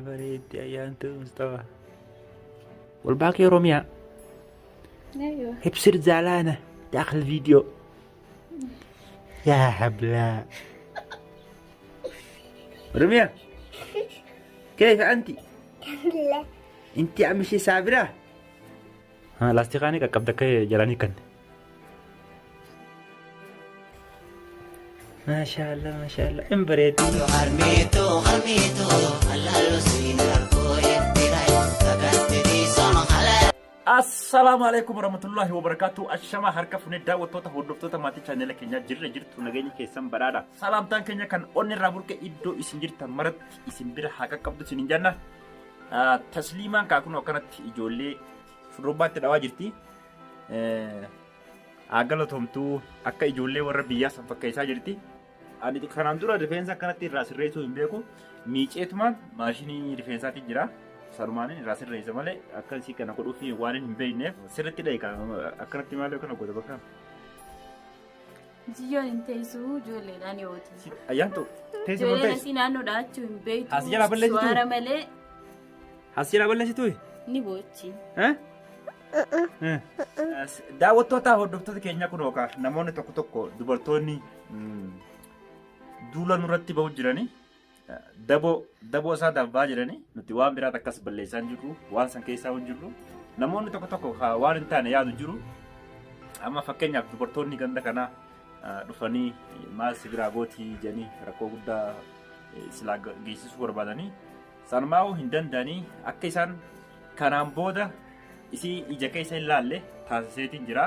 bareeddee ayyaantuu Mustafaa. والباقي رمية. ايوه بصير زعلانة داخل الفيديو. يا حبلة. رمية كيف أنت؟ الحمد لله. أنت عم شي سابرة؟ ها لاستيقاني كقبضك جراني كن. ما شاء الله ما شاء الله ام بريتي. السلام عليكم ورحمة الله وبركاته. الشما حركة فندا وتوتا هودفتوتا ماتي channel كنيا جرت نغني كيسان برادا. سلام تان كنيا كان أوني رابور كإدو إسنجرت مرت إسنبير حكا قبض سنجانا. تسليما كاكون وكانت إجولي فروبات دواجرتي. Agaloom tu akka ijoollee warra biyyaa san fakkeessaa jirti. Ani kanaan dura rifeensa kanatti irraa sirreessuu hin beeku. Miiceetumaan maashinii rifeensaatti jira. Sarumaan irraa sirreessa malee akkasii kana godhuuf waan hin beekneef sirriitti dha akkanatti malee kana godha bakka. Jiyyoon hin teessuu ijoolleedhaan yooti. Ayyaantu teessuma Ijoolleen teessu. asii naannoo dhaachuu hin beektu. As jala balleessitu? Suwaara malee As jala balleessitu? ni boochi. Daawwattoota hordoftoota keenya kun yookaan namoonni tokko tokko dubartoonni duula nurratti bahu jiranii daboo isaa darbaa jiranii nuti waan biraat akkas balleessaa hin jirru waan san keessaa hin jirru namoonni tokko tokko waan hin taane yaadu jiru amma fakkeenyaaf dubartoonni ganda kanaa dhufanii maal si biraa gootii jedhanii rakkoo guddaa silaa geessisuu barbaadanii sanumaa'uu hin danda'anii akka isaan kanaan booda isi ija keessa ilaalle taasiseetiin jira.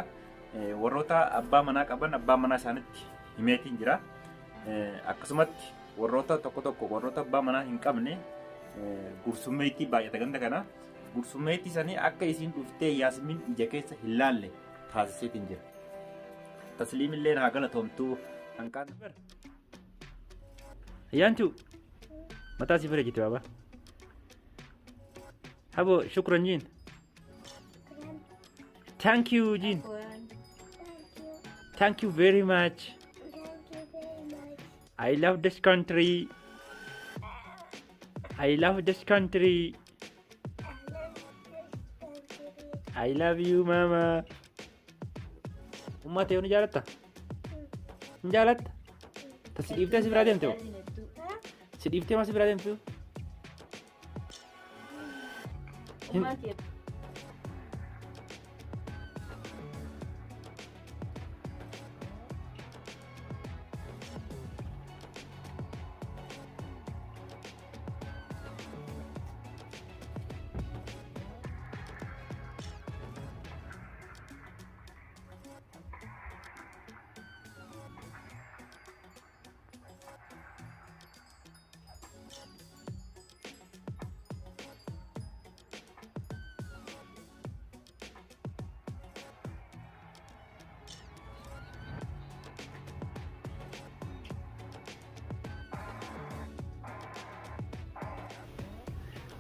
Warroota abbaa manaa qaban abbaa manaa isaanitti himeetiin jira. Akkasumatti warroota tokko tokko warroota abbaa manaa hin qabne gursummeetti baay'ata ganda kana. Gursummeetti isaanii akka isiin dhuftee Yaasmiin ija keessa hin laalle taasiseetiin jira. Tasliimillee haa galatoomtuu hanqaan. Ayyaantu mataa si bareechite baaba. Habo shukran jiin. Thank you, Jean. Thank you very much. I love this country. I love this country. I love you, Mama. Ummata yoo ni jaalatta? Ni jaalatta? Si dhiiftee si biraa deemte hoo? Si dhiiftee maa si biraa deemte hoo?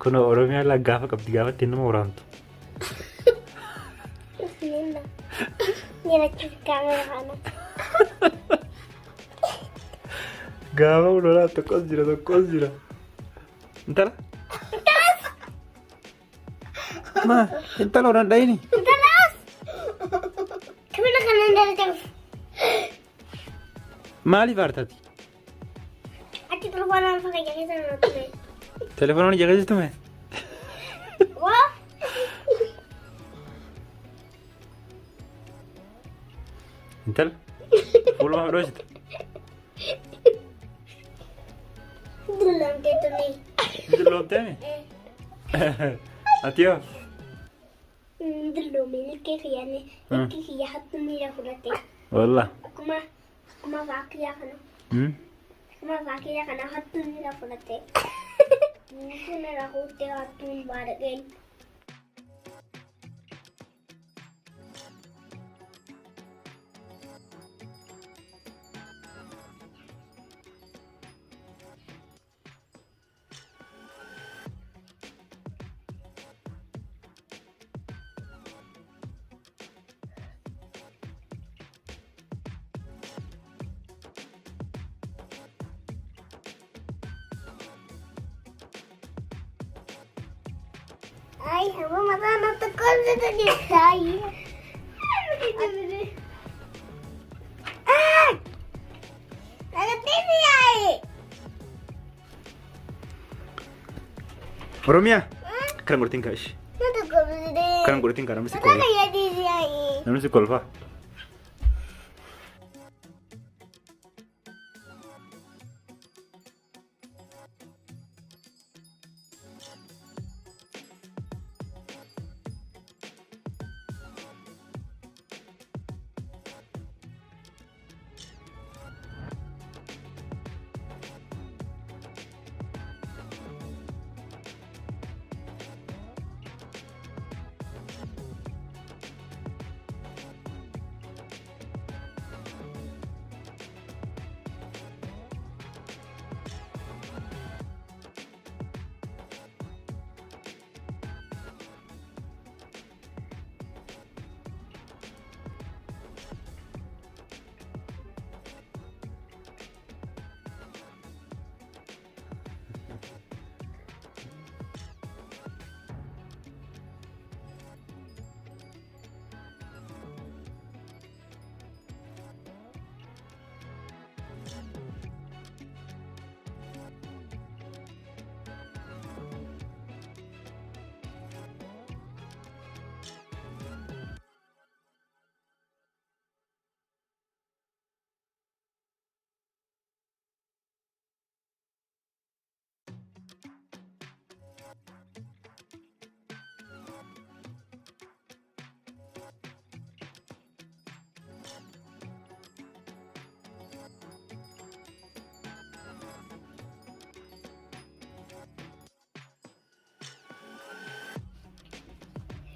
Kuno Oromiyaa la gaafa qabdi gaafatti nama waraantu. Bismillah. Mira que cámara gana. Gaafa ulolaa tokkos jira. Intala? Ma, intala orang dhayini. Dalas. Kamina kanan dalagaf. Maaliif aartati? Ati telefoonaan fakkii sana tume. Telefoonaan jagasistu mee? Wah. Intala? Fuula maa dhoosita? Dulam keetu ni. Dulloomtee mee? Ati yoo? Dulumi ilkee kiyyaane. Ilkee kiyya hattu miira fudhate. Wallah. Kuma fakkii kana. Kuma fakkii kana hattu miira fudhate. Kuna rakkootti hattuun baadheen. Ay, hama mata no te cortes de ni ay. Ah! Nagativi ay. Oromia. Kan ngurtin kash. No te cortes de. Kan ngurtin kana mesti Mata kolfa. kaya di ay. Namsi kolfa.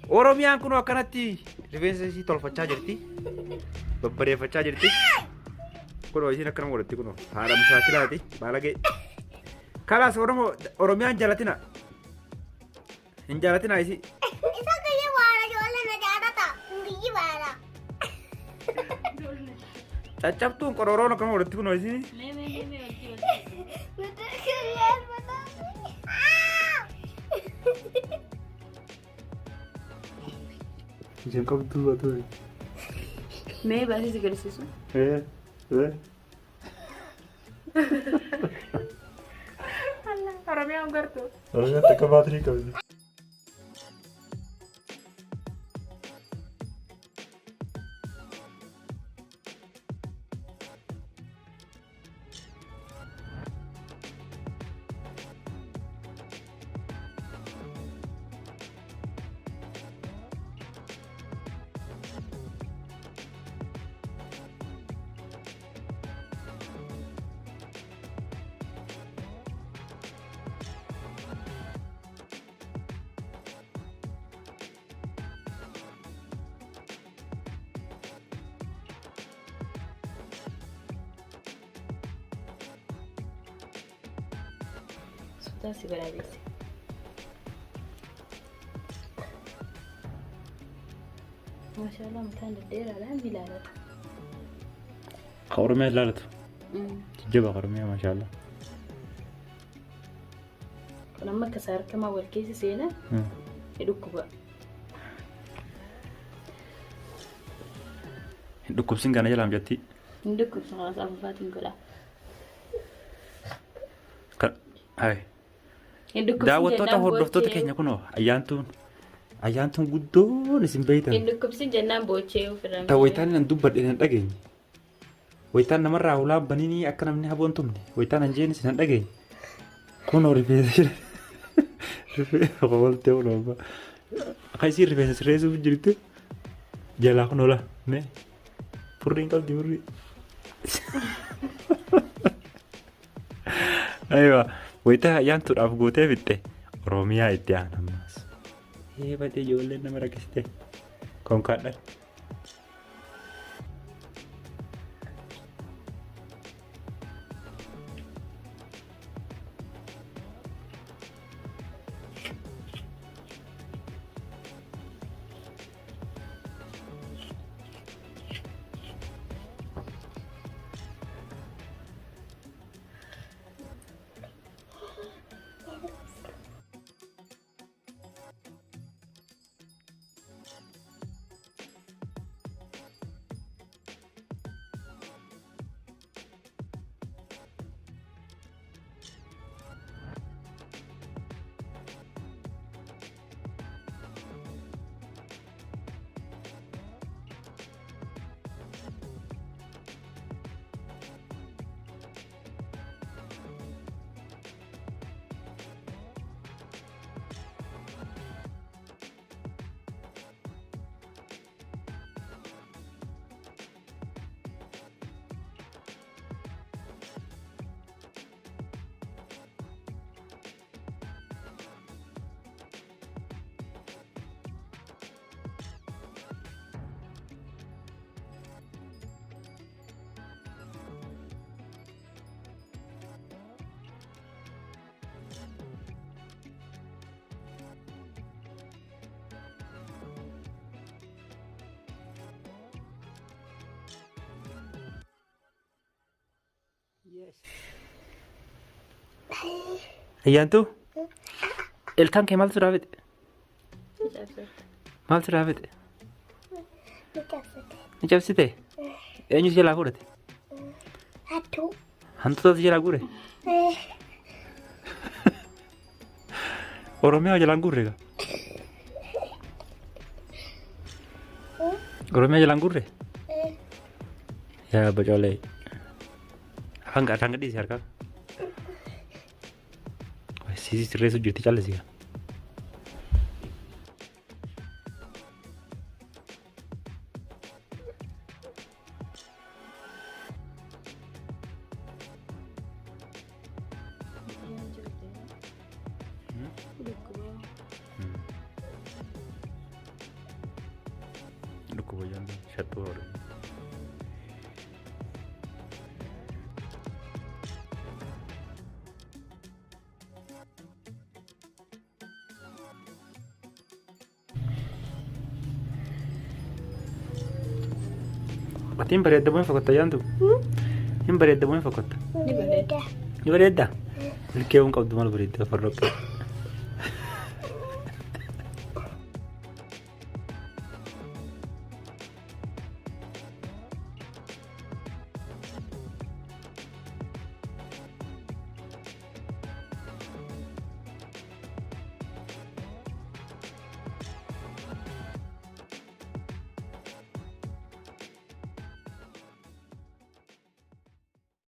Oromiyaan kun akkanatti rifeensa isii tolfachaa jirti. Babbareeffachaa jirti. Kun isiin akkana godhatti kun haadha mushaakilaati. Baalagee. Kalaas Oromiyaan jaalatina. Hin jaalatina isii. Isa kaya wala jolle na jaadata. Ngiyi wala. Caccabtuun qororoon akkana godhatti kun isiin. Mata kaya mata. Isheen qabduu baatu. Mee baasii si agarsiisu. Oromiyaan gartuu. Oromiyaan takka baatirii qabdi. Sudah si berabeesi. Masyaallah mataan dheeraadhaan ilaalata. Oromiyaan ilaalatu. Jajjaba Oromiyaa maashaallah. Kun amma akka saarkamaa wal keessa seenan ni dhukkuba. Hin dhukkubsin kana jalaan jetti. Hin dhukkubsa kanas afufaatiin godha. Hai. Daawwattoota hordoftoota keenya kunoo ayyaantuun guddoon isin beeytan. Hin dhukkubsin jennaan boochee ofirraa. Ta waytaan nan dubbadhe nan dhageenye. Waytaan namarraa ulaan baniini akka namni haboon tumne waytaan hanjeen isin dhageenye. Kunoo rifeensa jira. Rifeensa qoboltee ulooba. Akka isiin rifeensa sirreessuuf jirtu jalaa kunoo la mee furriin qabdi furrii. Aywa. Wayita ayyaantuudhaaf gootee fixxe Oromiyaa itti aanammas. Badee ijoolleen nama rakkiste konkaadhaan. Ayyaantu ilkaan kee maaltu raafete? Maaltu raafete? Ni cabsite? Eenyutu jalaa fuudhate? Hantuutatu jalaa guure? Oromiyaa jalaan guurre egaa? Oromiyaa jalaan guurre? Yaa bocoolee. Afaan gadhiisi harkaa. Sisi sirreessu jirti callisi. Dhukkuba jangan satu orang. Atin bareedda bu'een fakkaata yaantu. Hin bareedda bu'een fakkaata. Ni bareeda. Ni bareedda. Ilkeewwan qabdu maal bareedda farrooqee.